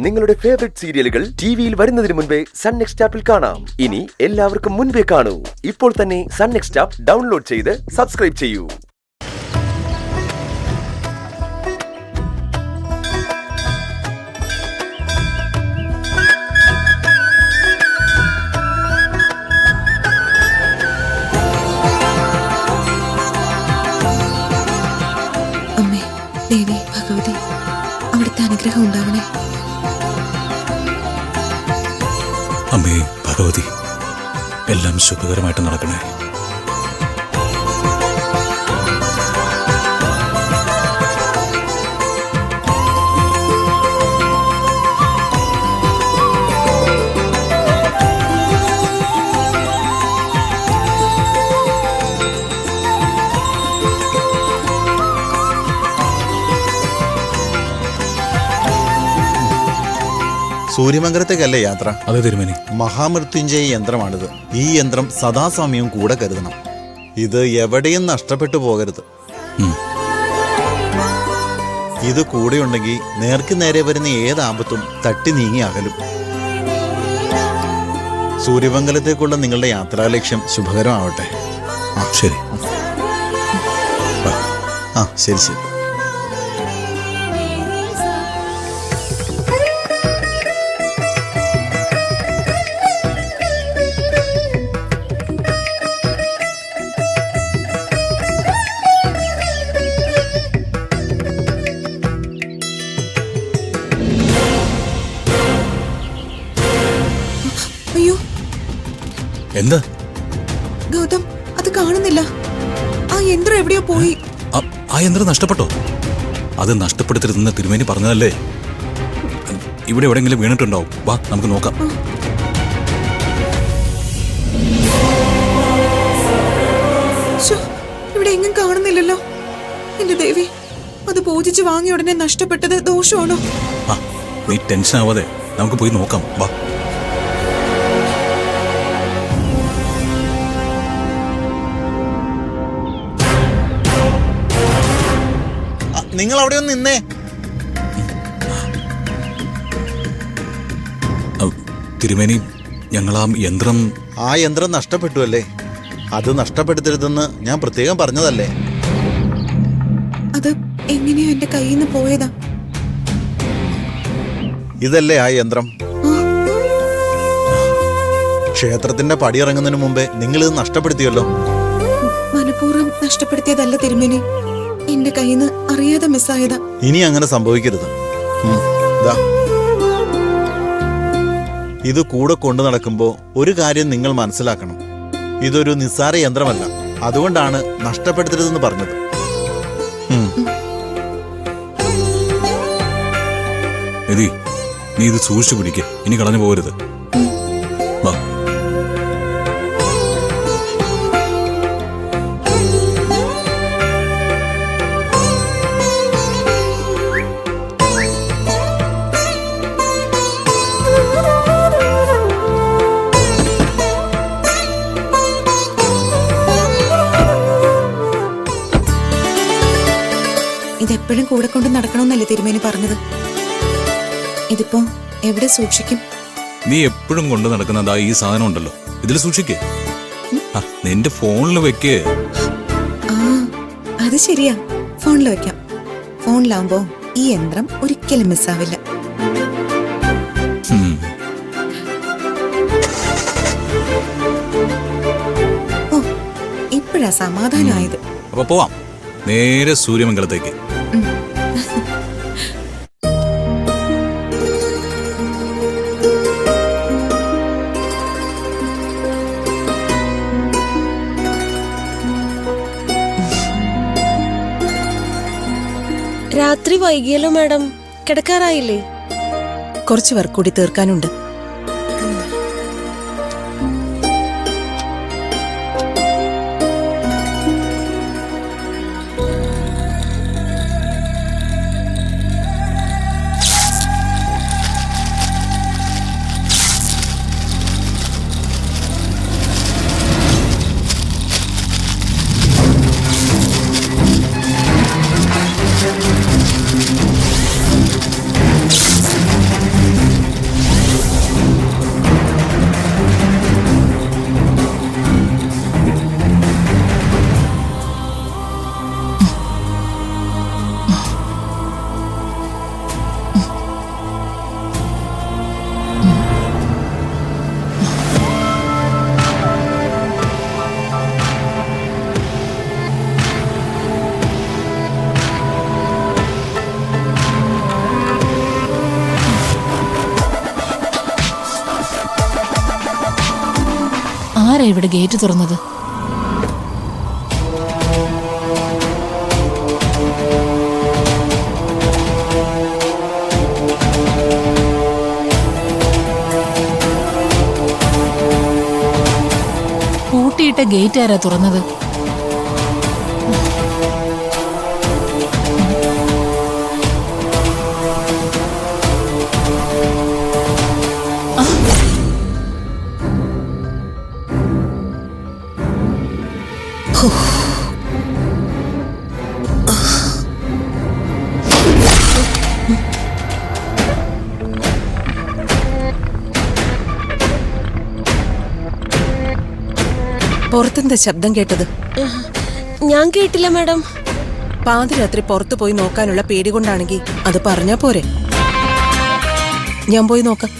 നിങ്ങളുടെ ഫേവറേറ്റ് സീരിയലുകൾ ടിവിയിൽ വരുന്നതിന് മുൻപേ സൺ നെക്സ്റ്റ് ആപ്പിൽ കാണാം. ഇനി എല്ലാവർക്കും മുൻപേ കാണൂ. ഇപ്പോൾ തന്നെ സൺ നെക്സ്റ്റ് ആപ്പ് ഡൗൺലോഡ് ചെയ്ത് സബ്സ്ക്രൈബ് ചെയ്യൂ. അമ്മേ, ദേവി, ഭഗവതി, അവിടുത്തെ അനുഗ്രഹം ഉണ്ടാവണേ. അമ്മേ ഭഗവതി, എല്ലാം ശുഭകരമായിട്ട് നടക്കണേ. സൂര്യമംഗലത്തേക്കല്ലേ യാത്ര? അതെ തിരുമേനി. മഹാമൃത്യുഞ്ജയ യന്ത്രമാണിത്. ഈ യന്ത്രം സദാസമയവും കൂടെ കരുതണം. ഇത് എവിടെയും നഷ്ടപ്പെട്ടു പോകരുത്. ഇത് കൂടെയുണ്ടെങ്കിൽ നേർക്ക് നേരെ വരുന്ന ഏത് ആപത്തും തട്ടി നീങ്ങി അകലും. സൂര്യമംഗലത്തേക്കുള്ള നിങ്ങളുടെ യാത്രാലക്ഷ്യം ശുഭകരമാവട്ടെ. ശരി. ശരി ശരി. അയ്യോ, എന്താ ഗൗതം, അത് കാണുന്നില്ല. ആ യന്ത്രം എവിടെയോ പോയി. ആ യന്ത്രം നഷ്ടപ്പെട്ടോ? അത് നഷ്ടപ്പെടുത്തരുതെന്ന് തിരുമേനി പറഞ്ഞതല്ലേ? ഇവിടെ എവിടെയെങ്കിലും വീണിട്ടുണ്ടാവും. വാ നമുക്ക് നോക്കാം. ഇവിടെ എങ്ങും കാണുന്നില്ലല്ലോ. എന്റെ ദേവി, അത് പൂജിച്ച് വാങ്ങിയ ഉടനെ നഷ്ടപ്പെട്ടത് ദോഷമാണോ? നീ ടെൻഷൻ ആവാതെ നമുക്ക് പോയി നോക്കാം. വാ. നിങ്ങൾ അവിടെ ഒന്ന് നിന്നേ. തിരുമേനി, ഞങ്ങൾ ആ യന്ത്രം നഷ്ടപ്പെട്ടു അല്ലേ? അത് നഷ്ടപ്പെടുത്തരുതെന്ന് ഞാൻ പ്രത്യേകം പറഞ്ഞതല്ലേ? അത് എങ്ങനെയോ എന്റെ കയ്യിൽ നിന്ന് പോയതാ. ഇതല്ലേ ആ യന്ത്രം? ക്ഷേത്രത്തിന്റെ പടിയിറങ്ങുന്നതിന് മുമ്പേ നിങ്ങൾ ഇത് നഷ്ടപ്പെടുത്തിയല്ലോ. മനഃപൂർവ്വം നഷ്ടപ്പെടുത്തിയതല്ല തിരുമേനി, എന്റെ കയ്യിൽ നിന്ന് അറിയാതെ മിസ്സായതാ. ഇനി അങ്ങനെ സംഭവിക്കരുത്. ഇത് കൂടെ കൊണ്ടു നടക്കുമ്പോ ഒരു കാര്യം നിങ്ങൾ മനസ്സിലാക്കണം. ഇതൊരു നിസ്സാര യന്ത്രമല്ല. അതുകൊണ്ടാണ് നഷ്ടപ്പെടുത്തരുതെന്ന് പറഞ്ഞത്. നീ ഇത് സൂക്ഷിച്ചു പിടിക്ക്. ഇനി കളഞ്ഞു പോകരുത്. വാ. ഇതെപ്പോഴും കൂടെ കൊണ്ട് നടക്കണമെന്നല്ലേ തിരുമേനി പറഞ്ഞത്? ഇതിപ്പോ എവിടെ സൂക്ഷിക്കും? നീ എപ്പോഴും കൊണ്ട് നടക്കുന്നതാ ഈ സാധനം ഉണ്ടല്ലോ, ഇതിൽ സൂക്ഷിക്കേ. നിന്റെ ഫോണിൽ വെക്കേ. അത് ശരിയാ, ഫോണിൽ വെക്കാം. ഫോണിലാവുമ്പോ ഈ യന്ത്രം ഒരിക്കലും മിസ്സാവില്ല. ഓ, ഇപ്പോഴാ സമാധാനമായത്. അപ്പൊ പോവാം നേരെ സൂര്യമംഗലത്തേക്ക്. രാത്രി വൈകിയല്ലോ മാഡം, കിടക്കാറായില്ലേ? കുറച്ച് വർക്ക് കൂടി തീർക്കാനുണ്ട്. ആരാ ഇവിടെ ഗേറ്റ് തുറന്നത്? പൂട്ടിയിട്ട ഗേറ്റ് ആരാ തുറന്നത്? പുറത്തെന്താ ശബ്ദം കേട്ടത്? ഞാൻ കേട്ടില്ല മാഡം. പാതിരാത്രി പുറത്തു പോയി നോക്കാനുള്ള പേടി കൊണ്ടാണെങ്കിൽ അത് പറഞ്ഞാ പോരെ. ഞാൻ പോയി നോക്കാം.